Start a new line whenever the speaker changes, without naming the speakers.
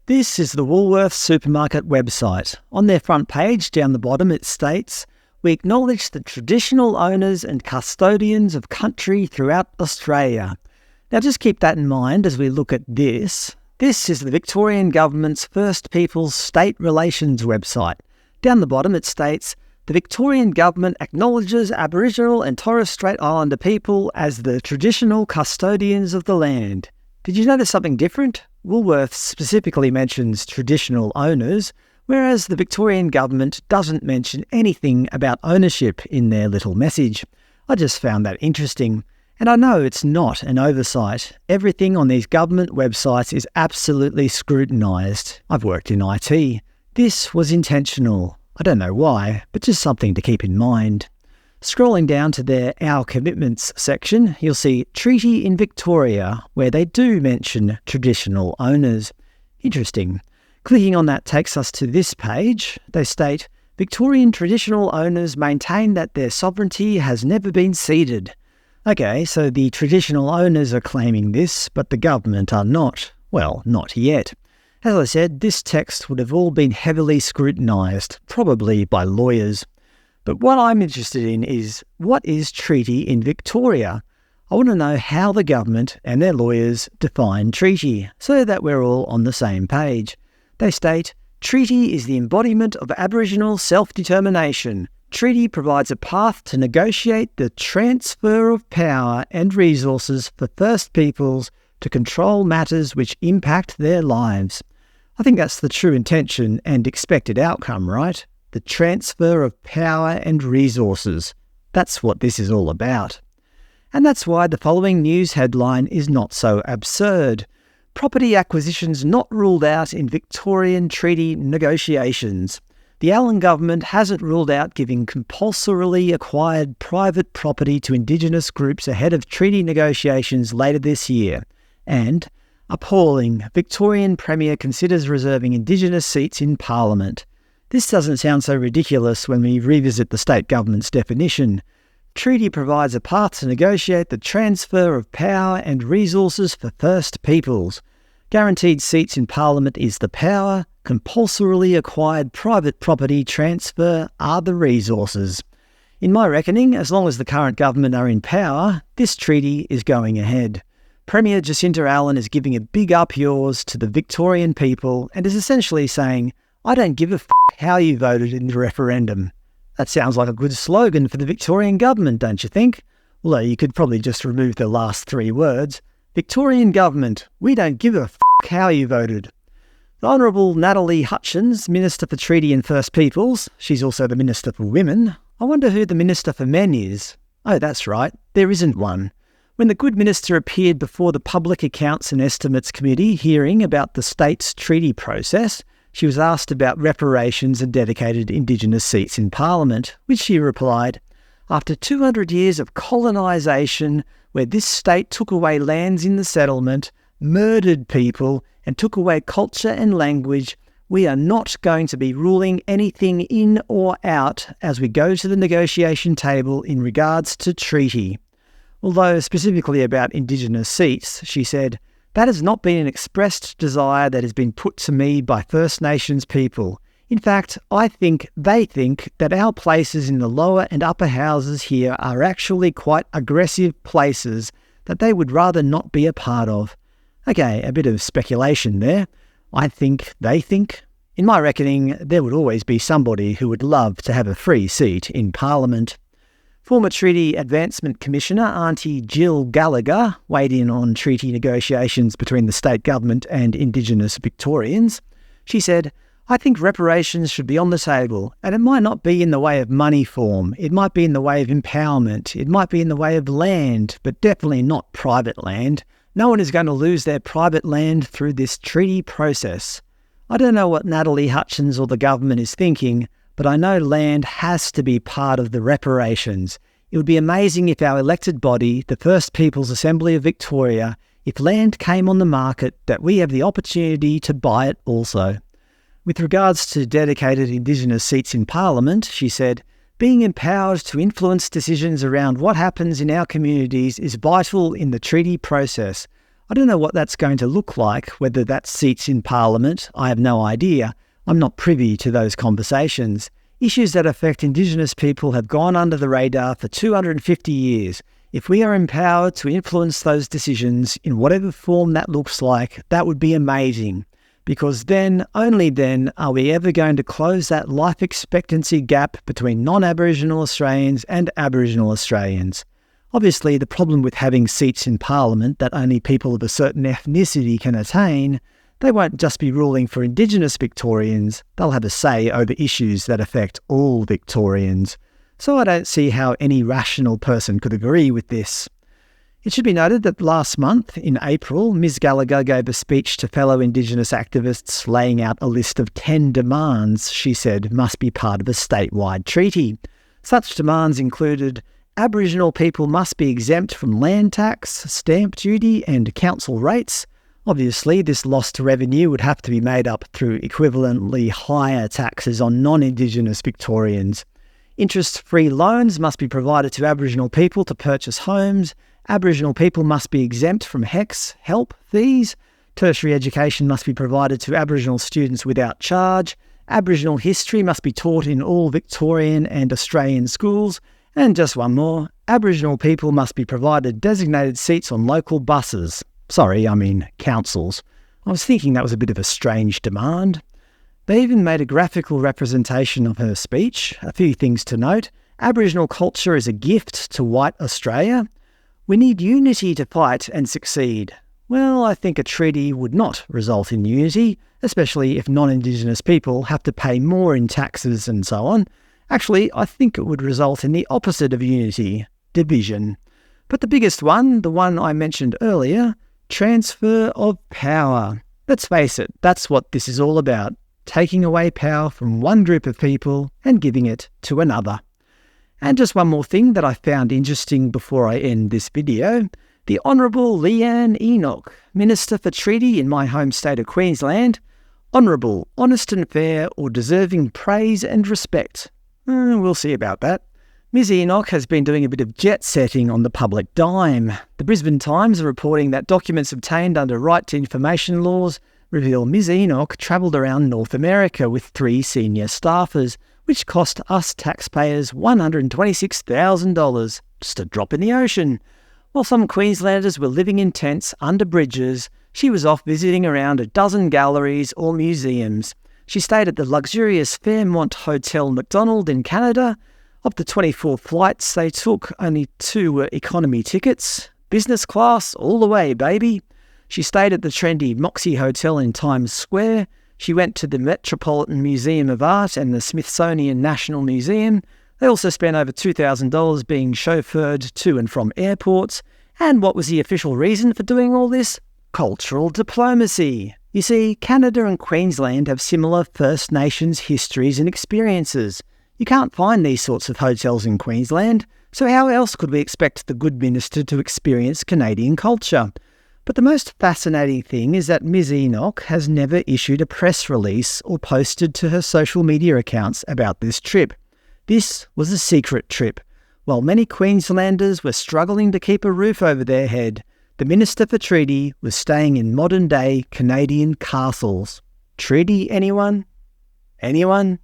This is the Woolworths supermarket website. On their front page, down the bottom, it states, "We acknowledge the traditional owners and custodians of country throughout Australia." Now just keep that in mind as we look at this. This is the Victorian Government's First Peoples State Relations website. Down the bottom, it states, "The Victorian Government acknowledges Aboriginal and Torres Strait Islander people as the traditional custodians of the land." Did you notice something different? Woolworths specifically mentions traditional owners, whereas the Victorian Government doesn't mention anything about ownership in their little message. I just found that interesting. And I know it's not an oversight. Everything on these government websites is absolutely scrutinised. I've worked in IT. This was intentional. I don't know why, but just something to keep in mind. Scrolling down to their Our Commitments section, you'll see Treaty in Victoria, where they do mention traditional owners. Interesting. Clicking on that takes us to this page. They state, "Victorian traditional owners maintain that their sovereignty has never been ceded." Okay, so the traditional owners are claiming this, but the government are not. Well, not yet. As I said, this text would have all been heavily scrutinised, probably by lawyers. But what I'm interested in is, what is treaty in Victoria? I want to know how the government and their lawyers define treaty, so that we're all on the same page. They state, "Treaty is the embodiment of Aboriginal self-determination. Treaty provides a path to negotiate the transfer of power and resources for First Peoples to control matters which impact their lives." I think that's the true intention and expected outcome, right? The transfer of power and resources. That's what this is all about. And that's why the following news headline is not so absurd. Property acquisitions not ruled out in Victorian treaty negotiations. The Allan government hasn't ruled out giving compulsorily acquired private property to Indigenous groups ahead of treaty negotiations later this year. And, appalling, Victorian Premier considers reserving Indigenous seats in Parliament. This doesn't sound so ridiculous when we revisit the state government's definition. Treaty provides a path to negotiate the transfer of power and resources for First Peoples. Guaranteed seats in Parliament is the power, compulsorily acquired private property transfer are the resources. In my reckoning, as long as the current government are in power, this treaty is going ahead. Premier Jacinta Allan is giving a big up yours to the Victorian people and is essentially saying, "I don't give a how you voted in the referendum." That sounds like a good slogan for the Victorian government, don't you think? Although you could probably just remove the last three words. Victorian government, we don't give a how you voted. The Honourable Natalie Hutchins, Minister for Treaty and First Peoples, she's also the Minister for Women. I wonder who the Minister for Men is. Oh, that's right, there isn't one. When the good minister appeared before the Public Accounts and Estimates Committee hearing about the state's treaty process, she was asked about reparations and dedicated Indigenous seats in Parliament, which she replied, "After 200 years of colonisation, where this state took away lands in the settlement, murdered people, and took away culture and language, we are not going to be ruling anything in or out as we go to the negotiation table in regards to treaty." Although specifically about Indigenous seats, she said, "That has not been an expressed desire that has been put to me by First Nations people. In fact, I think they think that our places in the lower and upper houses here are actually quite aggressive places that they would rather not be a part of." Okay, a bit of speculation there. I think they think. In my reckoning, there would always be somebody who would love to have a free seat in Parliament. Former Treaty Advancement Commissioner Auntie Jill Gallagher weighed in on treaty negotiations between the state government and Indigenous Victorians. She said, "I think reparations should be on the table, and it might not be in the way of money form. It might be in the way of empowerment. It might be in the way of land, but definitely not private land. No one is going to lose their private land through this treaty process." I don't know what Natalie Hutchins or the government is thinking, but I know land has to be part of the reparations. It would be amazing if our elected body, the First Peoples Assembly of Victoria, if land came on the market, that we have the opportunity to buy it also. With regards to dedicated Indigenous seats in Parliament, she said, "Being empowered to influence decisions around what happens in our communities is vital in the treaty process. I don't know what that's going to look like, whether that's seats in Parliament. I have no idea. I'm not privy to those conversations. Issues that affect Indigenous people have gone under the radar for 250 years. If we are empowered to influence those decisions in whatever form that looks like, that would be amazing. Because then, only then, are we ever going to close that life expectancy gap between non-Aboriginal Australians and Aboriginal Australians. Obviously, the problem with having seats in Parliament that only people of a certain ethnicity can attain, they won't just be ruling for Indigenous Victorians, they'll have a say over issues that affect all Victorians. So I don't see how any rational person could agree with this. It should be noted that last month, in April, Ms Gallagher gave a speech to fellow Indigenous activists laying out a list of 10 demands she said must be part of a statewide treaty. Such demands included Aboriginal people must be exempt from land tax, stamp duty and council rates. Obviously, this lost revenue would have to be made up through equivalently higher taxes on non-Indigenous Victorians. Interest-free loans must be provided to Aboriginal people to purchase homes. Aboriginal people must be exempt from HECS help fees. Tertiary education must be provided to Aboriginal students without charge. Aboriginal history must be taught in all Victorian and Australian schools. And just one more, Aboriginal people must be provided designated seats on local buses. Sorry, I mean councils. I was thinking that was a bit of a strange demand. They even made a graphical representation of her speech. A few things to note. Aboriginal culture is a gift to white Australia. We need unity to fight and succeed. Well, I think a treaty would not result in unity, especially if non-Indigenous people have to pay more in taxes and so on. Actually, I think it would result in the opposite of unity, division. But the biggest one, the one I mentioned earlier, transfer of power. Let's face it, that's what this is all about. Taking away power from one group of people and giving it to another. And just one more thing that I found interesting before I end this video. The Honourable Leanne Enoch, Minister for Treaty in my home state of Queensland. Honourable, honest and fair, or deserving praise and respect? We'll see about that. Ms Enoch has been doing a bit of jet-setting on the public dime. The Brisbane Times are reporting that documents obtained under right to information laws reveal Ms Enoch travelled around North America with 3 senior staffers, which cost us taxpayers $126,000, just a drop in the ocean. While some Queenslanders were living in tents under bridges, she was off visiting around a dozen galleries or museums. She stayed at the luxurious Fairmont Hotel Macdonald in Canada. Of the 24 flights they took, only 2 were economy tickets. Business class all the way, baby. She stayed at the trendy Moxie Hotel in Times Square. She went to the Metropolitan Museum of Art and the Smithsonian National Museum. They also spent over $2,000 being chauffeured to and from airports. And what was the official reason for doing all this? Cultural diplomacy. You see, Canada and Queensland have similar First Nations histories and experiences. You can't find these sorts of hotels in Queensland, so how else could we expect the good minister to experience Canadian culture? But the most fascinating thing is that Ms Enoch has never issued a press release or posted to her social media accounts about this trip. This was a secret trip. While many Queenslanders were struggling to keep a roof over their head, the Minister for Treaty was staying in modern-day Canadian castles. Treaty, anyone? Anyone?